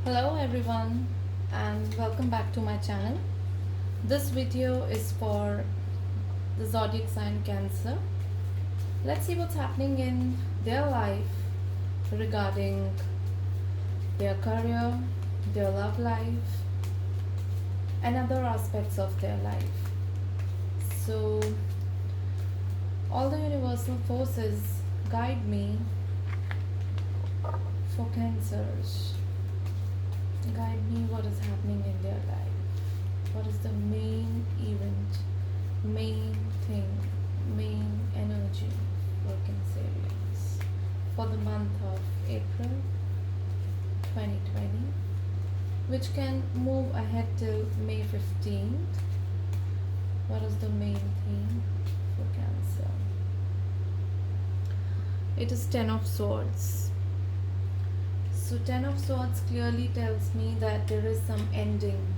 Hello everyone and welcome back to my channel. This video is for the zodiac sign Cancer. Let's see what's happening in their life regarding their career, their love life, and other aspects of their life. So, all the universal forces guide me for Cancers. Guide me what is happening in their life. What is the main event, main thing, main energy for Cancerians for the month of April 2020, which can move ahead till May 15th. What is the main theme for Cancer? It is Ten of Swords. So Ten of Swords clearly tells me that there is some ending,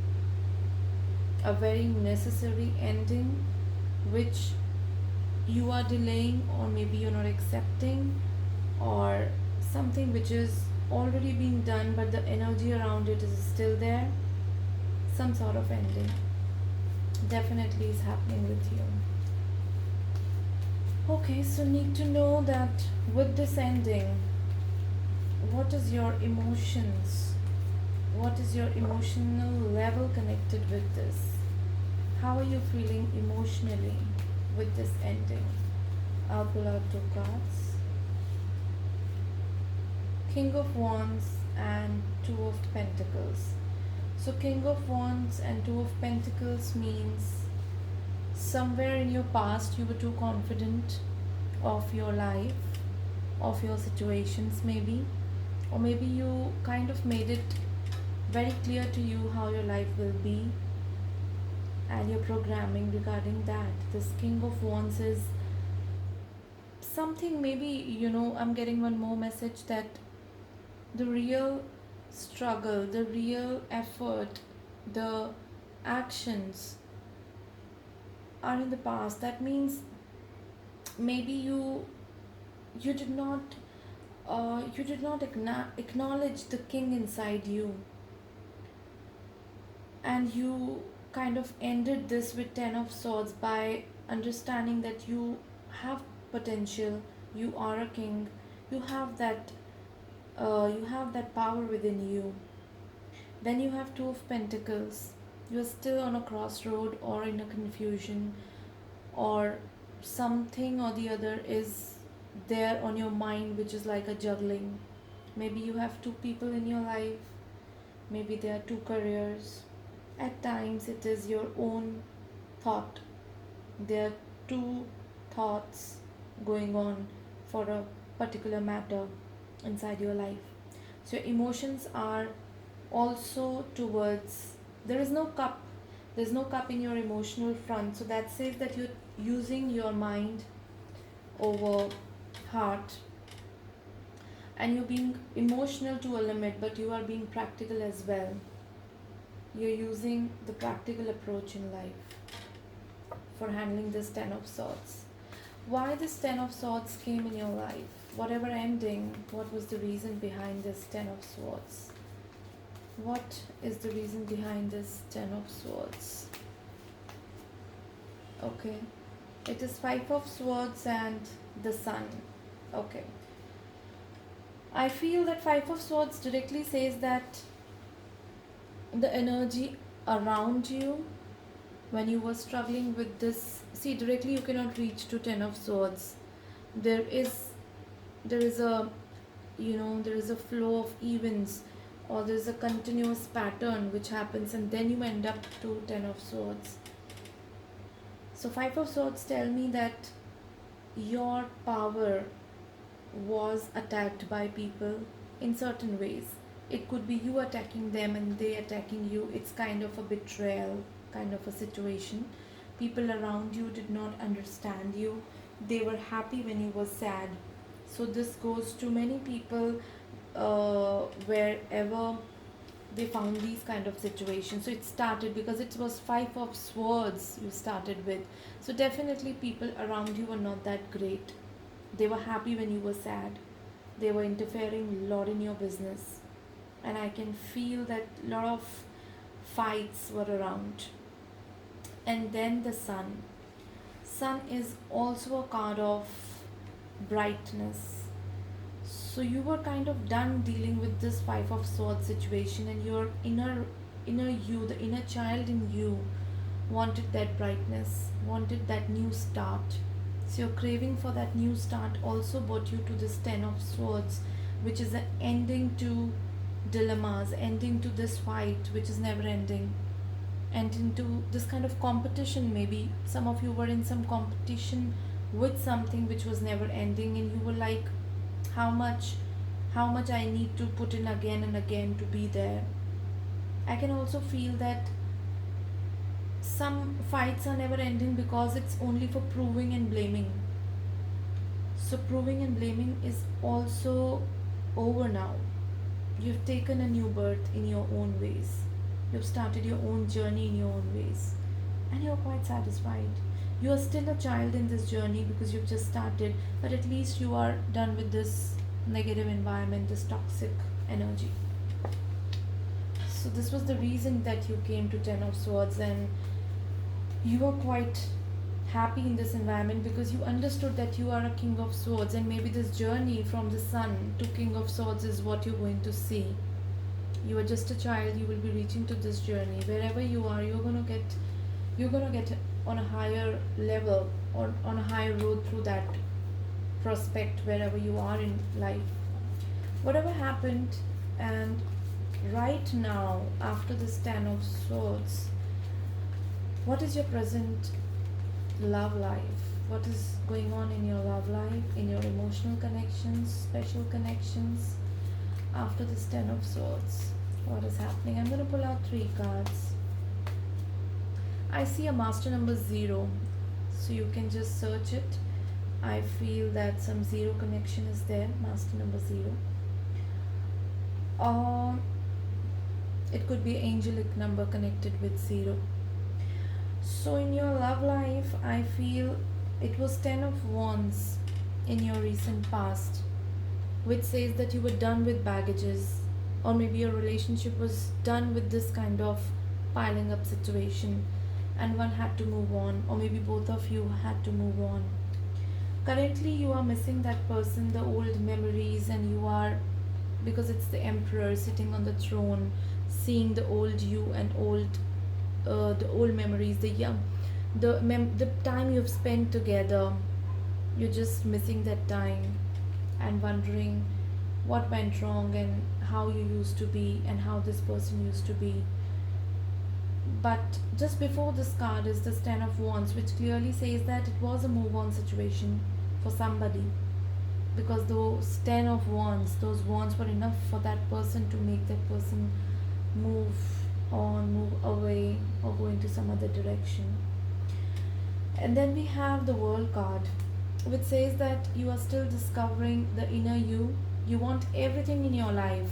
a very necessary ending which you are delaying, or maybe you're not accepting, or something which is already being done but the energy around it is still there. Some sort of ending definitely is happening with you. Okay, so need to know that with this ending, what is your emotions? What is your emotional level connected with this? How are you feeling emotionally with this ending? I'll pull out two cards. King of Wands and Two of Pentacles. So King of Wands and Two of Pentacles means somewhere in your past you were too confident of your life, of your situations maybe, or maybe you kind of made it very clear to you how your life will be and your programming regarding that. This King of Wands is something, maybe, I'm getting one more message that the real struggle, the real effort, the actions are in the past. That means maybe you did not acknowledge the king inside you, and you kind of ended this with Ten of Swords by understanding that you have potential, you are a king, you have that power within you. Then you have Two of Pentacles. You're still on a crossroad or in a confusion, or something or the other is there on your mind, which is like a juggling. Maybe you have two people in your life, maybe there are two careers. At times, it is your own thought. There are two thoughts going on for a particular matter inside your life. So, your emotions are also towards, there is no cup. There's no cup in your emotional front. So, that says that you're using your mind over heart, and you're being emotional to a limit, but you are being practical as well. You're using the practical approach in life for handling this Ten of Swords. Why this Ten of Swords came in your life? Whatever ending, what was the reason behind this Ten of Swords? What is the reason behind this Ten of Swords? Okay, it is Five of Swords and the Sun. Okay, I feel that Five of Swords directly says that the energy around you when you were struggling with this, see, directly you cannot reach to Ten of Swords. there is there is a there is a flow of events, or there is a continuous pattern which happens, and then you end up to Ten of Swords. So Five of Swords tell me that your power was attacked by people in certain ways. It could be you attacking them and they attacking you. It's kind of a betrayal kind of a situation. People around you did not understand you. They were happy when you were sad. So this goes to many people, wherever they found these kind of situations. So it started because it was Five of Swords you started with. So definitely people around you were not that great. They were happy when you were sad. They were interfering a lot in your business. and I can feel that a lot of fights were around. And then the sun. Sun is also a card of brightness. So you were kind of done dealing with this Five of Swords situation, and your inner you, the inner child in you, wanted that brightness, wanted that new start. So your craving for that new start also brought you to this Ten of Swords, which is an ending to dilemmas, ending to this fight which is never ending, and into this kind of competition. Maybe some of you were in some competition with something which was never ending, and you were like, how much how much I need to put in again and again to be there. I can also feel that some fights are never ending because it's only for proving and blaming. So proving and blaming is also over now. You've taken a new birth in your own ways. You've started your own journey in your own ways. And you're quite satisfied. You are still a child in this journey because you've just started, but at least you are done with this negative environment, this toxic energy. So this was the reason that you came to Ten of Swords, and you were quite happy in this environment because you understood that you are a King of Swords, and maybe this journey from the Sun to King of Swords is what you're going to see. You are just a child, you will be reaching to this journey. Wherever you are, you're gonna get on a higher level or on a higher road through that prospect wherever you are in life. Whatever happened, and right now, after this Ten of Swords, what is your present love life? What is going on in your love life, in your emotional connections, special connections? After this Ten of Swords, what is happening? I'm going to pull out three cards. I see a master number 0, so you can just search it. I feel that some zero connection is there, master number 0. Or it could be angelic number connected with 0. So in your love life, I feel it was 10 of Wands in your recent past, which says that you were done with baggages, or maybe your relationship was done with this kind of piling up situation, and one had to move on, or maybe both of you had to move on. Currently, you are missing that person, the old memories, and you are, because it's the Emperor sitting on the throne, seeing the old you and the old memories, the time you've spent together. You're just missing that time and wondering what went wrong and how you used to be and how this person used to be. But just before this card is the Ten of Wands, which clearly says that it was a move on situation for somebody, because those Ten of Wands, those wands were enough for that person to make that person move on, move away, or go into some other direction. And then we have the World card, which says that you are still discovering the inner you. You want everything in your life,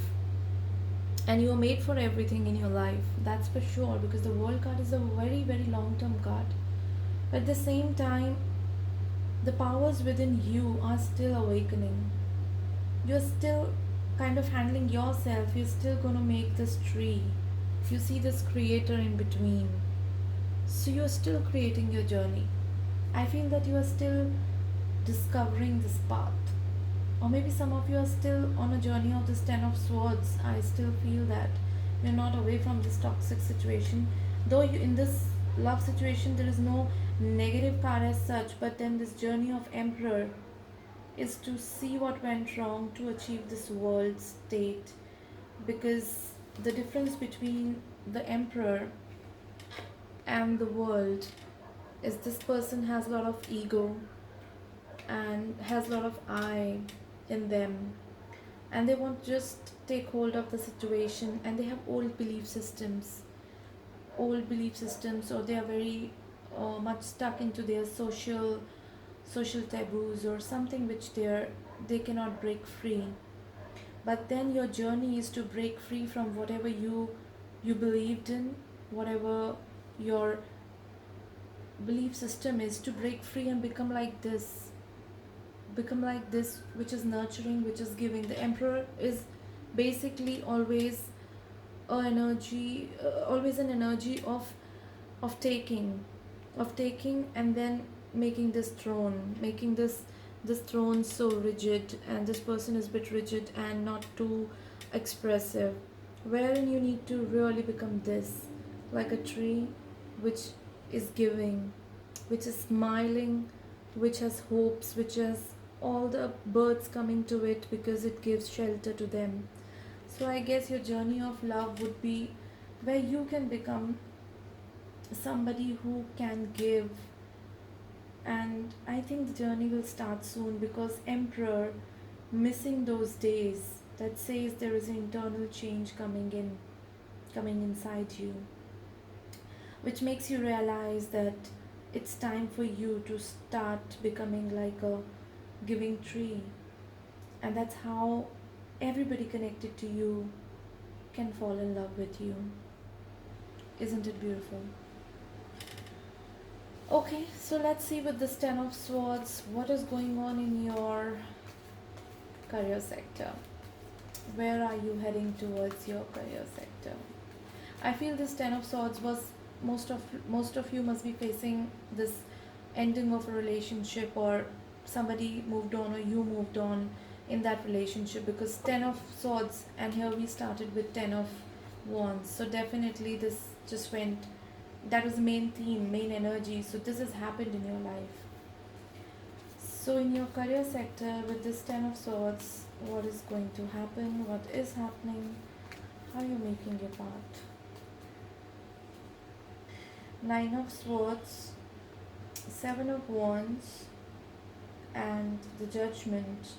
and you are made for everything in your life. That's for sure, because the World card is a very, very long term card. But at the same time, the powers within you are still awakening. You're still kind of handling yourself. You're still going to make this tree. You see this creator in between. So you're still creating your journey. I feel that you are still discovering this path. Or maybe some of you are still on a journey of this Ten of Swords. I still feel that you're not away from this toxic situation. Though you, in this love situation, there is no negative card as such, but then this journey of Emperor is to see what went wrong to achieve this world state. Because the difference between the Emperor and the world is this person has a lot of ego and has a lot of I in them, and they want to just take hold of the situation, and they have old belief systems, or they are very much stuck into their social taboos or something which they cannot break free. But then your journey is to break free from whatever you believed in, whatever your belief system is, to break free and become like this, which is nurturing, which is giving. The Emperor is Basically, always an energy of taking, and then making this throne so rigid, and this person is a bit rigid and not too expressive, wherein you need to really become this, like a tree which is giving, which is smiling, which has hopes, which has all the birds coming to it because it gives shelter to them. So I guess your journey of love would be where you can become somebody who can give. And I think the journey will start soon, because Emperor missing those days that says there is an internal change coming inside you, which makes you realize that it's time for you to start becoming like a giving tree. And that's how everybody connected to you can fall in love with you. Isn't it beautiful? Okay, so let's see with this Ten of Swords what is going on in your career sector. Where are you heading towards your career sector? I feel this Ten of Swords was most of you must be facing this ending of a relationship, or somebody moved on or you moved on in that relationship, because Ten of Swords, and here we started with Ten of Wands. So definitely this just went, that was the main theme, main energy. So this has happened in your life. So in your career sector with this Ten of Swords, what is going to happen? What is happening? How are you making your part? Nine of Swords, Seven of Wands, and the Judgment,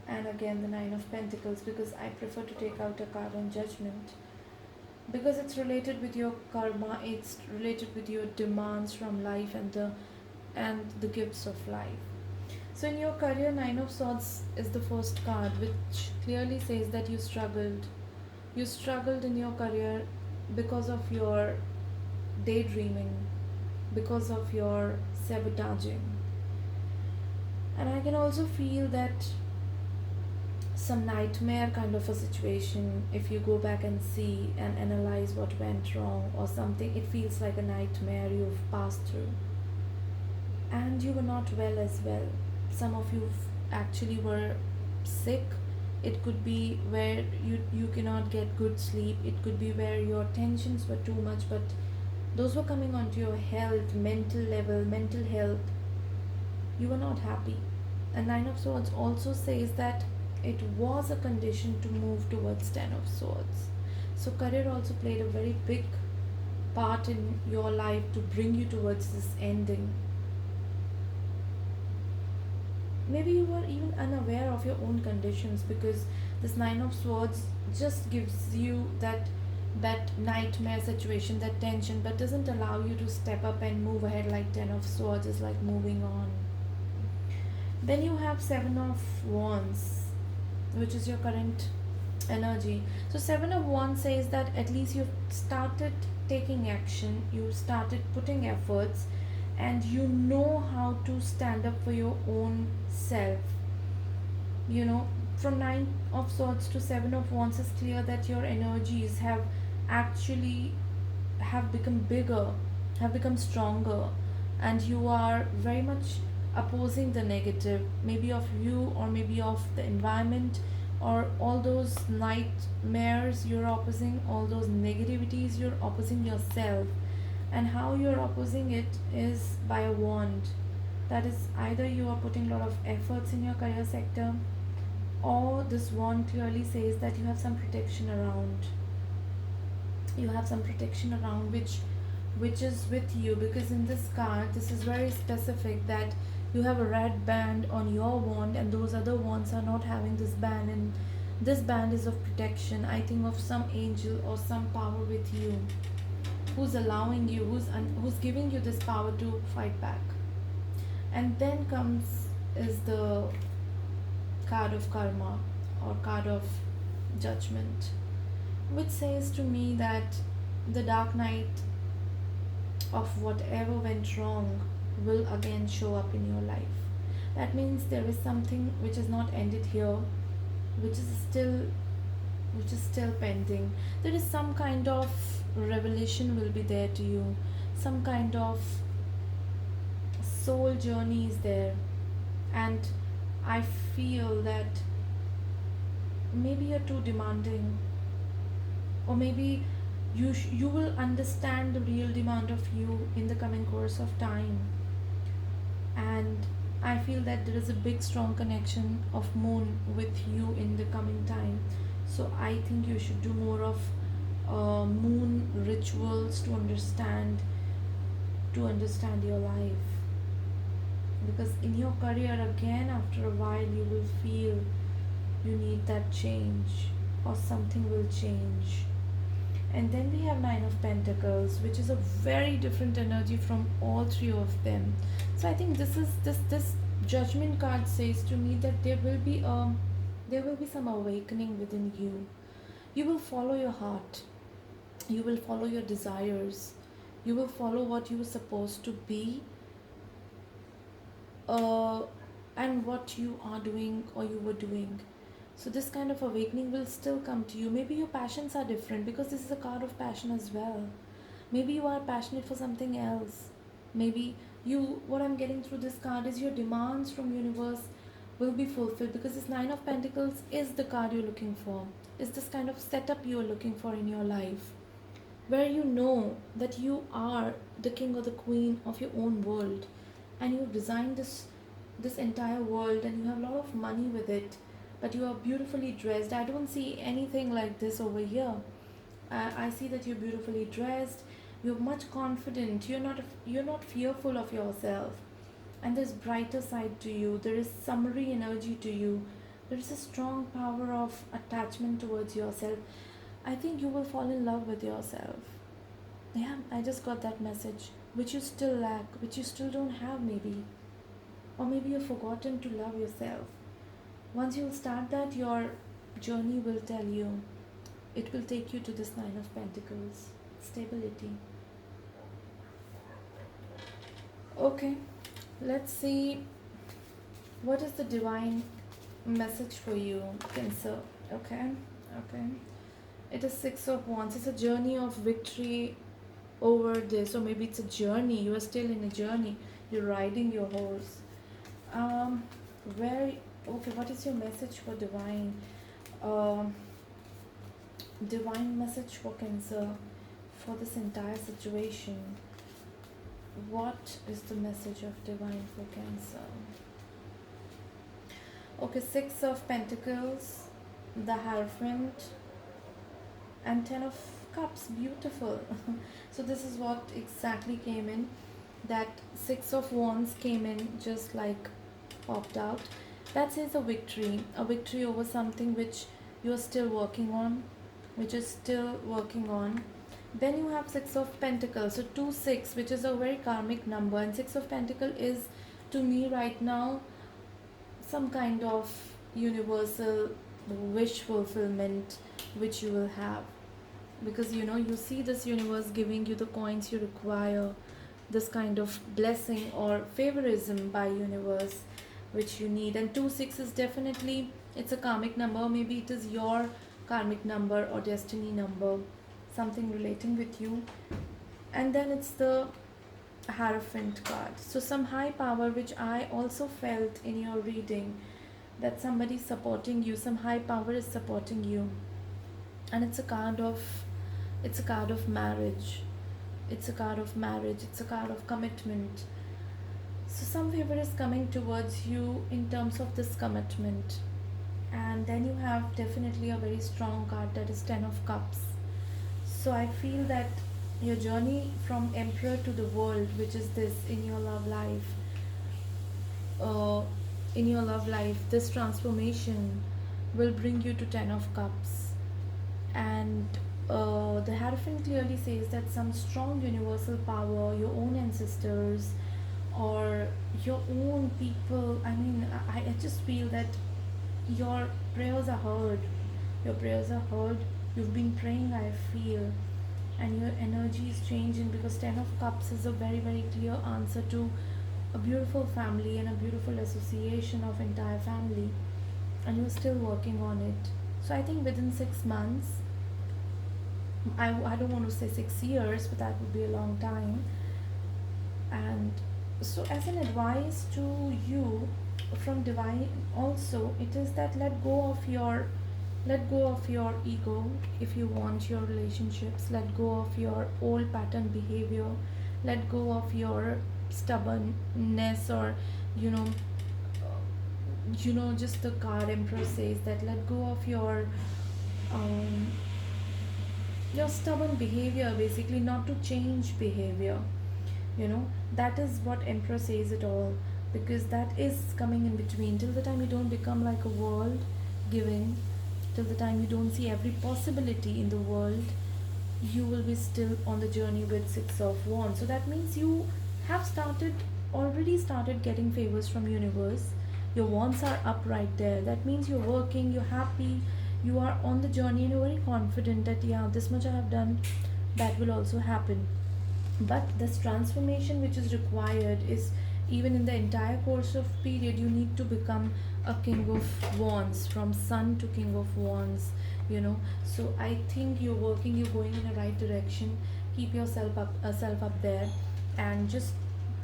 and again the Nine of Pentacles, because I prefer to take out a card on Judgment, because it's related with your karma, it's related with your demands from life, and the gifts of life. So in your career, Nine of Swords is the first card, which clearly says that you struggled in your career because of your daydreaming, because of your sabotaging. And I can also feel that some nightmare kind of a situation, if you go back and see and analyze what went wrong or something, it feels like a nightmare you've passed through. And you were not well as well. Some of you actually were sick. It could be where you cannot get good sleep. It could be where your tensions were too much, but those were coming onto your health, mental level, mental health. You were not happy. And Nine of Swords also says that it was a condition to move towards Ten of Swords. So career also played a very big part in your life to bring you towards this ending. Maybe you were even unaware of your own conditions, because this Nine of Swords just gives you that nightmare situation, that tension, but doesn't allow you to step up and move ahead. Like Ten of Swords is like moving on. Then you have Seven of Wands, which is your current energy. So Seven of Wands says that at least you've started taking action, you started putting efforts, and you know how to stand up for your own self. You know, from Nine of Swords to Seven of Wands is clear that your energies actually have become bigger, have become stronger, and you are very much opposing the negative, maybe of you or maybe of the environment, or all those nightmares you're opposing, all those negativities you're opposing yourself. And how you're opposing it is by a wand. That is, either you are putting a lot of efforts in your career sector, or this wand clearly says that you have some protection around. You have some protection around which is with you, because in this card this is very specific that you have a red band on your wand, and those other wands are not having this band, and this band is of protection. I think of some angel or some power with you, who's allowing you, who's giving you this power to fight back. And then comes is the card of karma, or card of judgment, which says to me that the dark night of whatever went wrong will again show up in your life. That means there is something which has not ended here, which is still which is still pending. There is some kind of revelation will be there to you, some kind of soul journey is there. And I feel that maybe you're too demanding, or maybe you will understand the real demand of you in the coming course of time. And I feel that there is a big strong connection of moon with you in the coming time. So I think you should do more of moon rituals to understand your life. Because in your career, again, after a while, you will feel you need that change, or something will change. And then we have Nine of Pentacles, which is a very different energy from all three of them. So I think this Judgment card says to me that there will be some awakening within you. You will follow your heart, you will follow your desires, you will follow what you were supposed to be, uh, and what you are doing or you were doing. So this kind of awakening will still come to you. Maybe your passions are different, because this is a card of passion as well. Maybe you are passionate for something else. Maybe you what I'm getting through this card is your demands from universe will be fulfilled, because this Nine of Pentacles is the card you're looking for. Is this kind of setup you're looking for in your life, where you know that you are the king or the queen of your own world, and you've designed this entire world, and you have a lot of money with it, but you are beautifully dressed. I don't see anything like this over here. I see that you're beautifully dressed, you're much confident, you're not fearful of yourself, and there's brighter side to you, there is summary energy to you, there is a strong power of attachment towards yourself. I think you will fall in love with yourself. Yeah, I just got that message, which you still lack, which you still don't have, maybe. Or maybe you've forgotten to love yourself. Once you start that, your journey will tell you, it will take you to this Nine of Pentacles. Stability. Okay, let's see what is the divine message for you, Cancer. Okay, okay. It is Six of Wands. It's a journey of victory over this, or maybe it's a journey. You are still in a journey. You're riding your horse. Where? Okay, what is your message for divine? Um, Divine message for Cancer for this entire situation. What is the message of divine for Cancer? Okay, Six of Pentacles, the Hierophant, and Ten of Cups. Beautiful. So this is what exactly came in. That Six of Wands came in, just like popped out. That says a victory over something which you are still working on, which is still working on. Then you have Six of Pentacles, so 2 6, which is a very karmic number, and Six of Pentacles is, to me right now, some kind of universal wish fulfillment which you will have, because you see this universe giving you the coins you require, this kind of blessing or favorism by universe which you need. And 2 6 is definitely, it's a karmic number, maybe it is your karmic number or destiny number, something relating with you. And then it's the Hierophant card, so some high power, which I also felt in your reading, that somebody is supporting you, some high power is supporting you. And it's a card of marriage, it's a card of commitment. So some favor is coming towards you in terms of this commitment. And then you have definitely a very strong card, that is Ten of Cups. So I feel that your journey from Emperor to the World, which is this in your love life, uh, this transformation will bring you to Ten of Cups. And the Hierophant clearly says that some strong universal power, your own ancestors, or your own people. I mean, I just feel that your prayers are heard. Your prayers are heard. You've been praying, I feel, and your energy is changing, because Ten of Cups is a very, very clear answer to a beautiful family and a beautiful association of entire family. and you're still working on it. So I think within 6 months, I don't want to say 6 years, but that would be a long time. And so, as an advice to you from divine, also, it is that let go of your ego. If you want your relationships, let go of your old pattern behavior, let go of your stubbornness, or you know just the card emperor says that let go of um, your stubborn behavior, basically, not to change behavior. you know that is what emperor says it all, because that is coming in between. Till the time you don't become like a world giving, till the time you don't see every possibility in the world, you will be still on the journey with six of wands. So that means you have already started getting favors from universe. Your wands are up right there. That means you're working, you're happy, you are on the journey, and you're very confident that yeah, this much I have done, that will also happen. But this transformation which is required is, even in the entire course of period, you need to become a king of wands, from sun to king of wands. So I think you're working, you're going in the right direction. Keep yourself up there, and just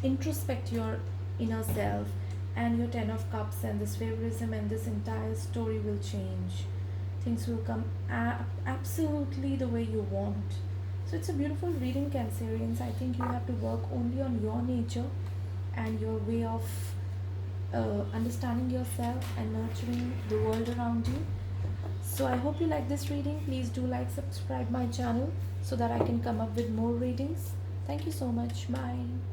introspect your inner self, and your 10 of cups and this favorism and this entire story will change. Things will come absolutely the way you want. So it's a beautiful reading, Cancerians. I think you have to work only on your nature and your way of understanding yourself and nurturing the world around you. So I hope you like this reading. Please do like, subscribe my channel so that I can come up with more readings. Thank you so much. Bye.